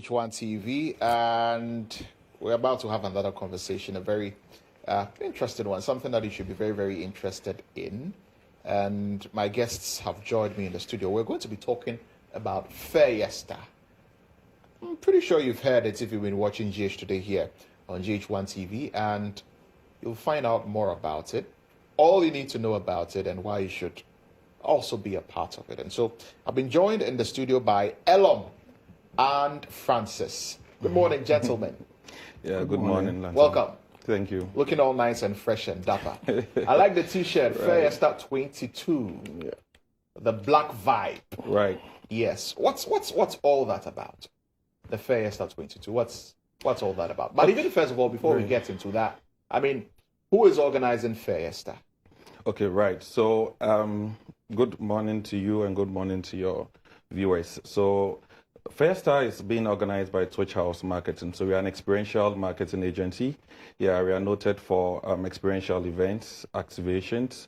GH1 TV, and we're about to have another conversation, a very interesting one, something that you should be very, very interested in. And my guests have joined me in the studio. We're going to be talking about Fiesta. I'm pretty sure you've heard it if you've been watching GH Today here on GH1 TV, and you'll find out more about it, all you need to know about it, and why you should also be a part of it. And so I've been joined in the studio by Elom and Francis. Good morning, gentlemen. Yeah, good morning, Lanton. Welcome. Thank you. Looking all nice and fresh and dapper. I like the t-shirt, right. Fiesta 22. Yeah. The black vibe. Right. Yes. What's all that about? The Fiesta 22. What's all that about? But even first of all, before we get into that, I mean, who is organizing Fiesta? Okay, right. So, good morning to you and good morning to your viewers. So, Fiesta is being organized by Twitch House Marketing. So we are an experiential marketing agency. Yeah, we are noted for experiential events, activations,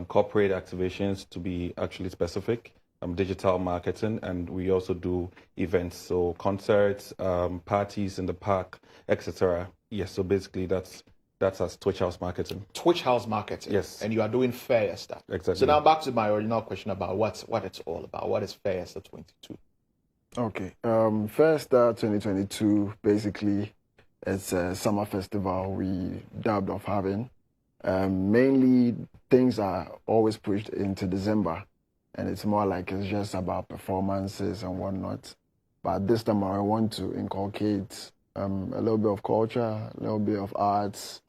corporate activations to be actually specific, digital marketing, and we also do events, so concerts, parties in the park, etc. Yes, so basically that's us, Twitch House Marketing. Twitch House Marketing. Yes. And you are doing Fiesta. Exactly. So now back to my original question about what it's all about. What is Fiesta 22? Okay. Fiesta 2022, basically, it's a summer festival we dubbed of having. Mainly, things are always pushed into December, and it's more like it's just about performances and whatnot. But this time I want to inculcate a little bit of culture, a little bit of arts,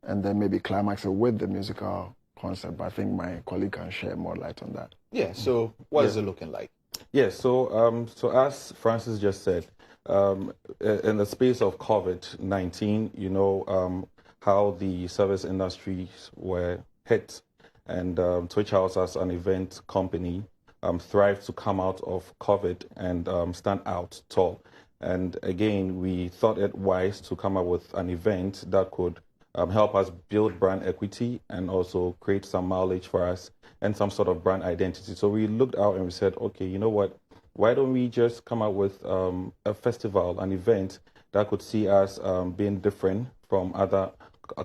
and then maybe climax it with the musical concept. But I think my colleague can share more light on that. Yeah, so what is it looking like? Yes, so as Francis just said, in the space of COVID-19, you know how the service industries were hit, and Twitch House as an event company thrived to come out of COVID and stand out tall. And again, we thought it wise to come up with an event that could help us build brand equity and also create some mileage for us and some sort of brand identity. So we looked out and we said, okay, you know what? Why don't we just come up with a festival, an event that could see us being different from other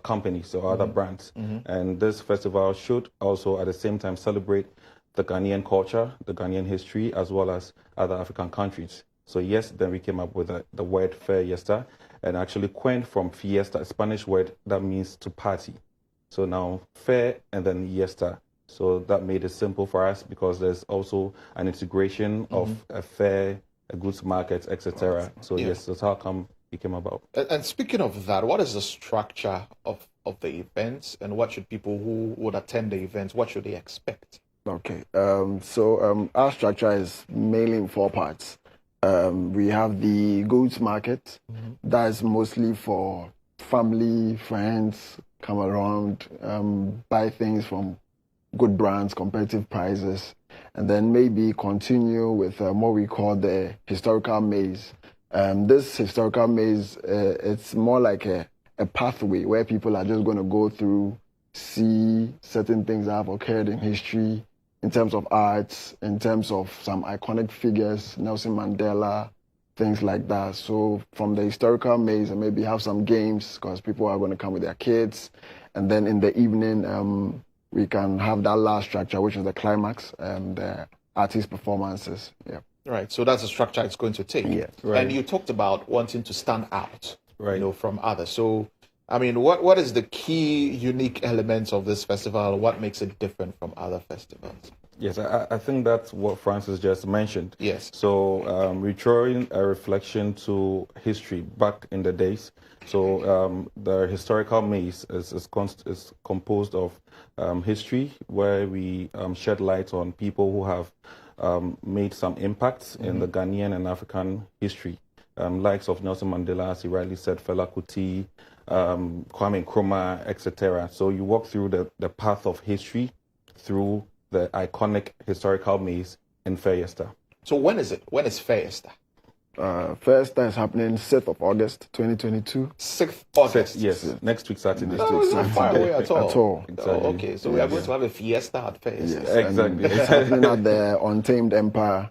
companies or other brands? And this festival should also at the same time celebrate the Ghanaian culture, the Ghanaian history, as well as other African countries. So yes, then we came up with the word Fiesta, and actually coined from fiesta, a Spanish word that means to party. So now fair and then yesta. So that made it simple for us because there's also an integration of a fair, a goods market, etc. So yes, that's how come it came about. And speaking of that, what is the structure of the events, and what should people who would attend the events, what should they expect? Okay, so our structure is mainly in 4 parts. We have the goods market. That is mostly for family, friends, come around, buy things from good brands, competitive prices, and then maybe continue with what we call the historical maze. This historical maze, it's more like a pathway where people are just going to go through, see certain things that have occurred in history, in terms of arts, in terms of some iconic figures, Nelson Mandela, things like that. So from the historical maze, and maybe have some games because people are going to come with their kids. And then in the evening, we can have that last structure, which is the climax, and the artist performances. Yeah. Right. So that's the structure it's going to take. Yeah. Right. And you talked about wanting to stand out, Right. from others. So, I mean, what is the key unique elements of this festival? What makes it different from other festivals? Yes, I think that's what Francis just mentioned. Yes. So we're drawing a reflection to history back in the days. So the historical maze is composed of history, where we shed light on people who have made some impacts in the Ghanaian and African history. Likes of Nelson Mandela, as he rightly said, Fela Kuti, Kwame Nkrumah, etc. So you walk through the path of history through the iconic historical maze in Fiesta. So when is it? When is Fiesta? Fiesta is happening 6th of August, 2022. 6th August. Yes, next week Saturday. No, it's not far away at all. At all. Exactly. Oh, okay, so we are going to have a fiesta at Fiesta. Yes, Exactly. and it's happening at the Untamed Empire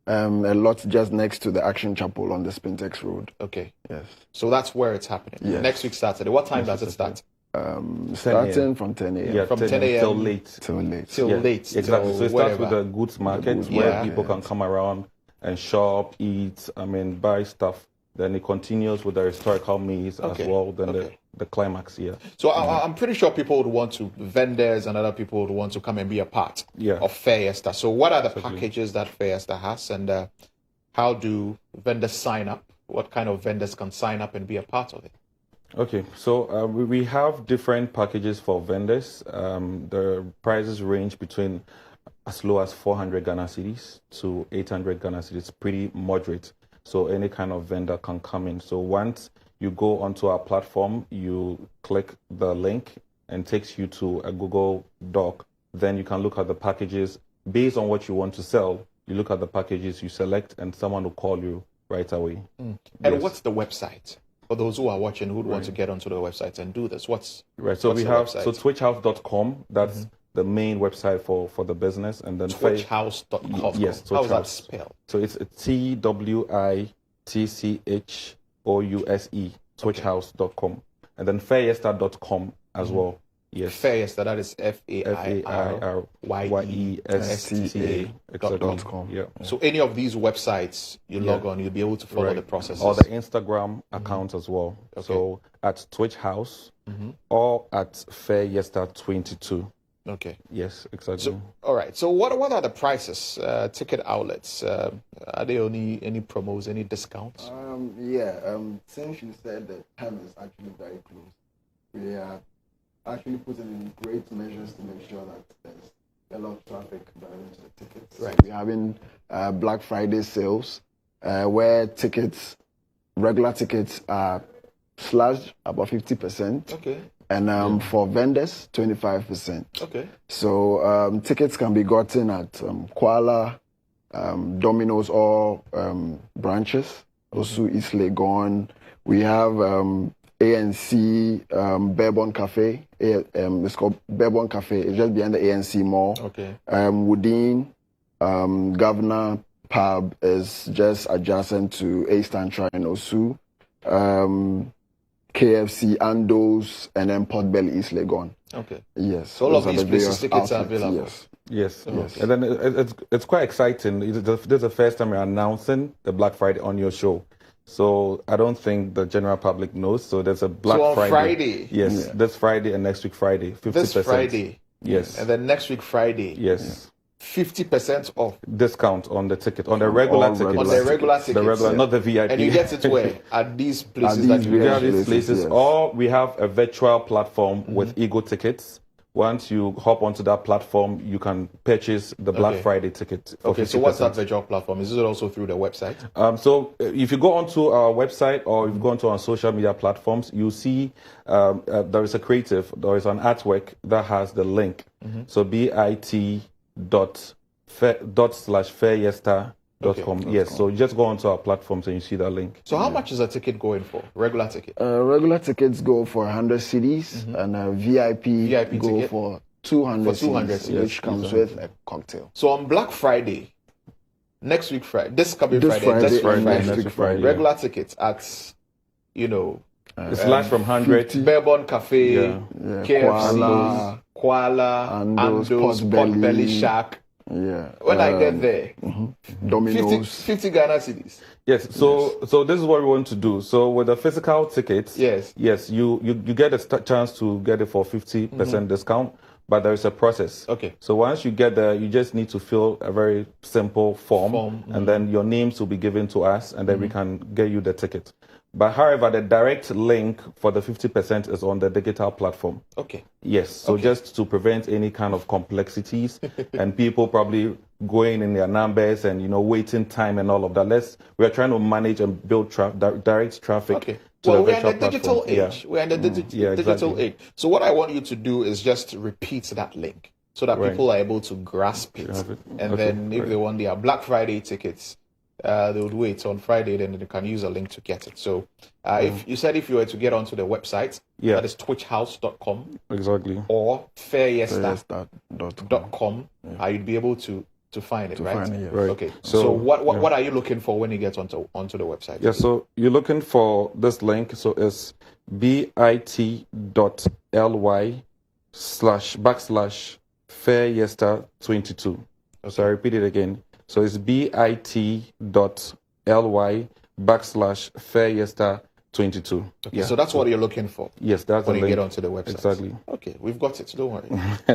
A lot just next to the Action Chapel on the Spintex Road. Okay. Yes. So that's where it's happening. Yes. Next week Saturday. What time does it start? Starting from 10 a.m. Yeah, From 10 a.m. till late. till late. Till Yeah, late. exactly. till So it starts with whatever. the goods market goods where market. people can come around and shop, eat, buy stuff. Then it continues with the historical maze Okay, as well. Then okay. the climax here. So I'm pretty sure people would want to, vendors and other people would want to come and be a part Yeah. of Fiesta. So what are the packages that Fiesta has, and how do vendors sign up? What kind of vendors can sign up and be a part of it? Okay, so we have different packages for vendors. The prices range between as low as 400 Ghana cedis to 800 Ghana cedis, pretty moderate. So any kind of vendor can come in. So once you go onto our platform, you click the link and takes you to a Google Doc. Then you can look at the packages based on what you want to sell. You look at the packages, you select, and someone will call you right away. And Yes. what's the website? For those who are watching who would want to get onto the website and do this, Right. So what's we the have website? twitchhouse.com. That's the main website for the business, and then twitchhouse.com. Yes, How is that Twitchhouse. spelled? So it's TWITCHOUSE, twitchhouse.com, and then Fiesta.com as well. Yes. Fiesta, that is FAIRYESTA. FAIRYESTA. Exactly. .com. Yeah. So any of these websites you log Yeah. on, you'll be able to follow Right. the processes. Or the Instagram account as well. So at Twitch House or at Fiesta22. Okay. Yes, exactly. So, all right. So, what are the prices? Ticket outlets. Are there any promos, any discounts? Since you said the time is actually very close, we are actually putting in great measures to make sure that there's a lot of traffic driving to the tickets. Right. We're having Black Friday sales where regular tickets are slashed about 50%. Okay. And for vendors, 25%. Okay. So tickets can be gotten at Kuala, Domino's, or branches. Also, East Legon. We have ANC Bourbon Cafe. It's called Bourbon Cafe. It's just behind the ANC Mall. Okay. Woodine, Governor Pub is just adjacent to Eastern Shrine Osu. KFC, Andos, and then Port Belly, East Legon. Okay. Yes. So all of those are these the places various tickets are outlets, available. Yes. Yes. And then it's quite exciting. This is the first time we're announcing the Black Friday on your show. So I don't think the general public knows. So there's a Black So on Friday. Friday? Yes, this Friday and next week Friday, 50%. This Friday. Yes. And then next week Friday. Yes. 50% off Discount on the ticket, on the regular all ticket. on the regular tickets. The regular, not the VIP. And you get it where? At these places At that these you We get. have these places, Yes. or we have a virtual platform with Ego tickets. Once you hop onto that platform, you can purchase the Black Okay. Friday ticket for Okay, so what's 50%. that virtual platform? Is it also through the website? So if you go onto our website or if you go onto our social media platforms, you see there is a creative, there is an artwork that has the link. So bit./Fiesta.com. Okay. Yes, so you just go onto our platforms and you see that link. So how much is a ticket going for? Regular ticket? Regular tickets go for 100 CDs, and VIP go ticket? for 200 For 200 CDs, which comes with a cocktail. So on Black Friday, next week Friday, this coming This Friday, Friday next and Friday, next week Friday, yeah. regular tickets at, It's slash from 100. Bourbon Cafe, Yeah. KFC, Kuala, Andos, Andos, Pot Pot Belly Belly. Shack. Yeah. When I get there, Domino's. 50 Ghana cedis. Yes, so this is what we want to do. So with the physical tickets, Yes. you get a chance to get it for 50% discount, but there is a process. Okay. So once you get there, you just need to fill a very simple form. And then your names will be given to us, and then we can get you the ticket. But however, the direct link for the 50% is on the digital platform. Okay. Yes, so just to prevent any kind of complexities and people probably going in their numbers and waiting time and all of that. We are trying to manage and build direct traffic. Okay. To Well, the we're in the virtual digital platform. age. We're in the Yeah, digital exactly. age. So what I want you to do is just repeat that link so that Right. people are able to grasp it. Have it. And Okay, then if right. they want their Black Friday tickets, they would wait on Friday, then they can use a link to get it. So if you said if you were to get onto the website, Yeah. that is twitchhouse.com Exactly. or fairesta.com, Fiesta.com. you'd be able to to find it, to right? find it. Yes. Right. Okay. So, So, what are you looking for when you get onto the website? Yeah, so you're looking for this link. So it's bit.ly//fairYester22. So I repeat it again. So it's bit.ly//fairYester22. Okay, so that's what you're looking for Yes, that's when the you link. get onto the website. Exactly. Okay, we've got it. Don't worry.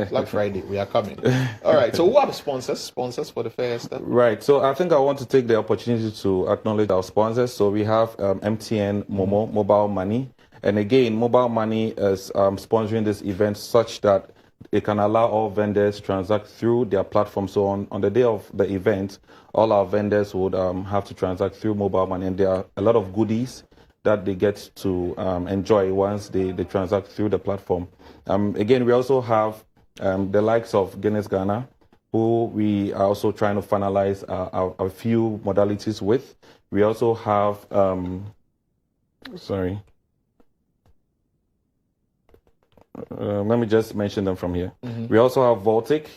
Black Friday, we are coming. All right. So, who are the sponsors? Sponsors for the Fair Yester? Right. So I think I want to take the opportunity to acknowledge our sponsors. So we have MTN Momo, Mobile Money. And again, Mobile Money is sponsoring this event such that it can allow all vendors to transact through their platform. So on the day of the event, all our vendors would have to transact through Mobile Money. And there are a lot of goodies that they get to enjoy once they transact through the platform. Again, we also have the likes of Guinness Ghana, who we are also trying to finalize a few modalities with. We also have, let me just mention them from here. We also have Voltic.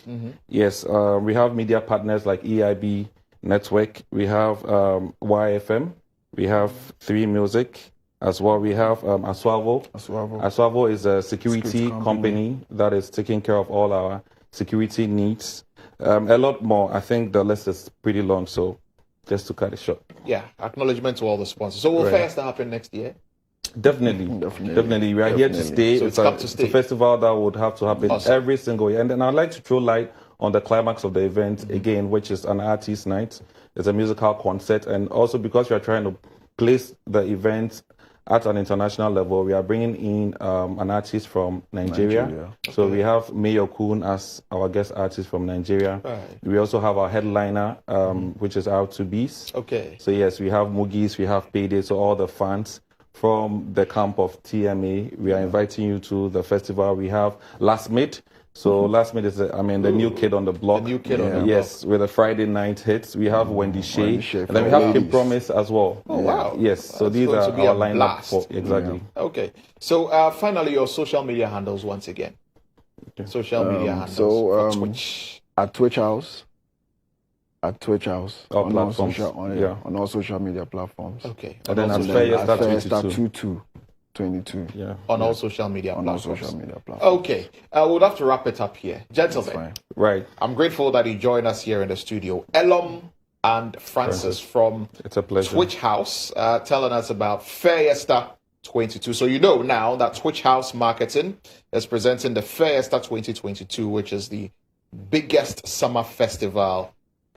Yes, we have media partners like EIB Network. We have YFM. We have 3 Music as well. We have Aswavo. Aswavo is a security company that is taking care of all our security needs. A lot more. I think the list is pretty long, so just to cut it short. Yeah, acknowledgement to all the sponsors. So, will Fair Yester happen next year? Definitely. We are here to stay. So it's up to stay. It's a festival that would have to happen every single year. And then I'd like to throw light on the climax of the event again, which is an artist night. It's a musical concert. And also because we are trying to place the event at an international level, we are bringing in an artist from Nigeria. So we have Mayor Kun as our guest artist from Nigeria. Right. We also have our headliner, which is R2Bs. Okay. So yes, we have Mugis, we have Payday, so all the fans from the camp of TMA, we are inviting you to the festival. We have Last Mid. So Last Mid is, the new kid on the block. The new kid on the block. Yes, with the Friday night hits. We have Wendy Shea. And then we have Kim Promise as well. Oh, wow. Yes, so That's these going are to be our a lineup blast. for, exactly. Okay. So, finally, your social media handles once again. Social media handles for Twitch. At Twitch House. All platforms. on all social media platforms. Okay. And then on at all Fair social- Yester 22. Yeah. on all social media On all platforms. social media platforms. Okay. We'll have to wrap it up here. Gentlemen, Fine. Right. I'm grateful that you joined us here in the studio. Elom and Francis from It's a pleasure. Twitch House telling us about Fair Yester 22. So you know now that Twitch House Marketing is presenting the Fair Yester 2022, which is the biggest summer festival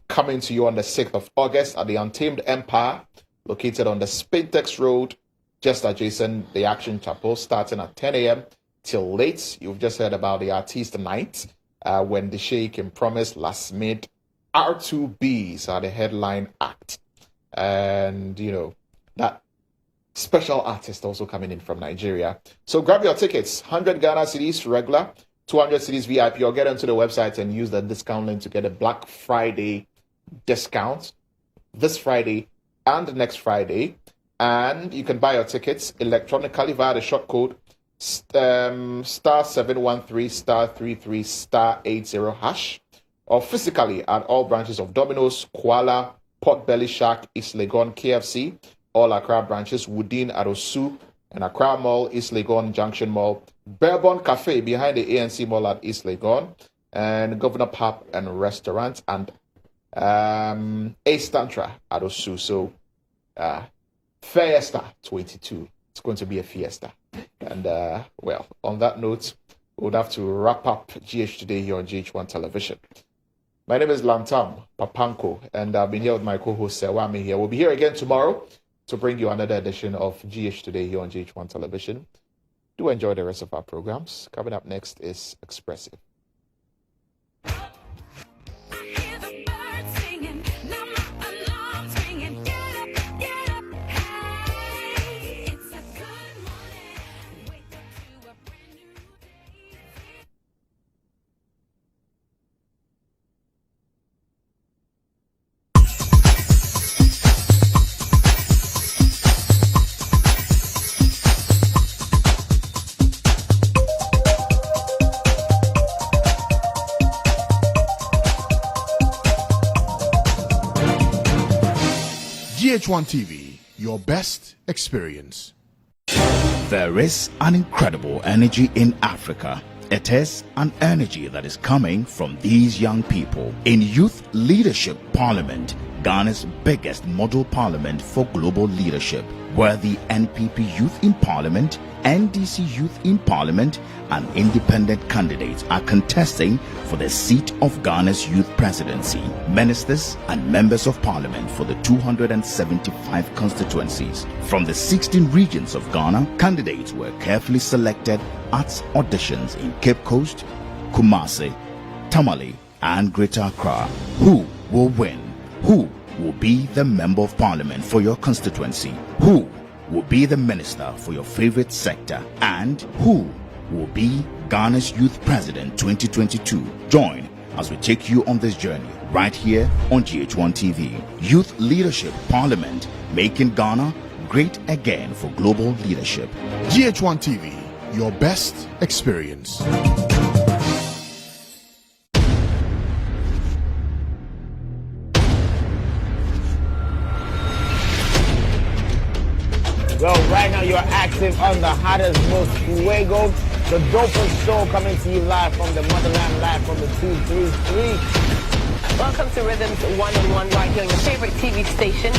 coming to you on the 6th of August at the Untamed Empire, located on the Spintex Road, just adjacent the Action Chapel, starting at 10 a.m. till late. You've just heard about the artist night, when the Sheikh and Promise, Last Mid, R2Bs are the headline act. And, you know, that special artist also coming in from Nigeria. So grab your tickets, 100 Ghana cedis regular, 200 cedis VIP, or get onto the website and use the discount link to get a Black Friday discount this Friday and next Friday. And you can buy your tickets electronically via the short code *713*33*80# or physically at all branches of Domino's, Kuala, Potbelly Shack, East Legon, KFC, all Accra branches, Woodin, Arosu, and Accra Mall, East Legon, Junction Mall, Bourbon Cafe behind the ANC Mall at East Legon, and Governor Pub and Restaurant, and Ace Tantra at Osu. So, Fiesta 22. It's going to be a fiesta. And, well, on that note, we'll have to wrap up GH Today here on GH1 Television. My name is Lantam Papanko, and I've been here with my co-host, Sewami here. We'll be here again tomorrow to bring you another edition of GH Today here on GH1 Television. Do enjoy the rest of our programs. Coming up next is Expressive. GH1 TV, your best experience. There is an incredible energy in Africa. It is an energy that is coming from these young people. In Youth Leadership Parliament, Ghana's biggest model parliament for global leadership, where the NPP Youth in Parliament, NDC Youth in Parliament, and independent candidates are contesting for the seat of Ghana's youth presidency. Ministers and members of parliament for the 275 constituencies. From the 16 regions of Ghana, candidates were carefully selected at auditions in Cape Coast, Kumasi, Tamale, and Greater Accra. Who will win? Who will be the member of parliament for your constituency? Who will be the minister for your favorite sector? And who will be Ghana's youth president 2022? Join as we take you on this journey right here on GH1 TV. Youth Leadership Parliament, making Ghana great again for global leadership. GH1 TV, your best experience. Well, right now you're active on the hottest, most fuego, the dopest show coming to you live from the motherland, live from the 233. Welcome to Rhythms 1-on-1 right here on your favorite TV station.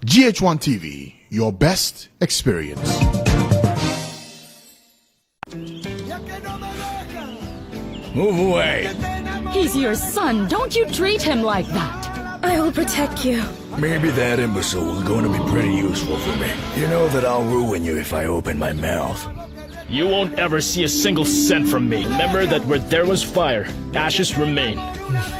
GH1 TV, your best experience. Move away. He's your son. Don't you treat him like that. I will protect you. Maybe that imbecile is going to be pretty useful for me. You know that I'll ruin you if I open my mouth. You won't ever see a single cent from me. Remember that where there was fire, ashes remain.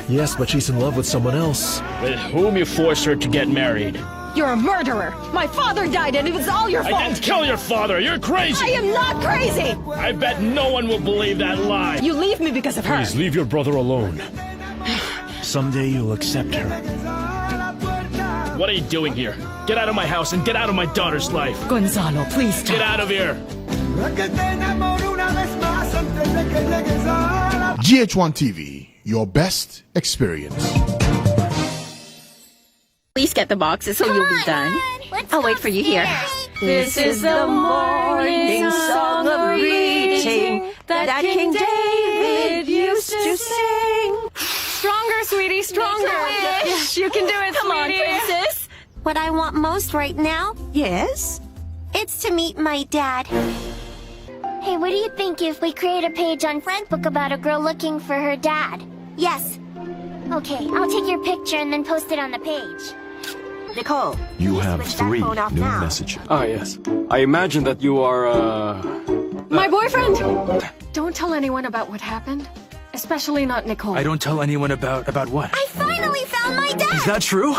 Yes, but she's in love with someone else. With whom you forced her to get married. You're a murderer. My father died and it was all your fault. I didn't kill your father. You're crazy. I am not crazy. I bet no one will believe that lie. You leave me because of her. Please leave your brother alone. Someday you'll accept her. What are you doing here? Get out of my house and get out of my daughter's life. Gonzalo, please stop. Get out of here. GH1 TV, your best experience. Please get the boxes so you'll be done. I'll wait for you here. This is the morning song of greeting that King David used to sing. Stronger, sweetie, stronger. Yes, you can do it, Come on, sweetie. princess. What I want most right now? Yes? It's to meet my dad. Hey, what do you think if we create a page on Friendbook about a girl looking for her dad? Yes. Okay, I'll take your picture and then post it on the page. Nicole. You have 3 new messages. Ah, yes. I imagine that you are, My boyfriend! Don't tell anyone about what happened. Especially not Nicole. I don't tell anyone about what? I finally found my dad! Is that true?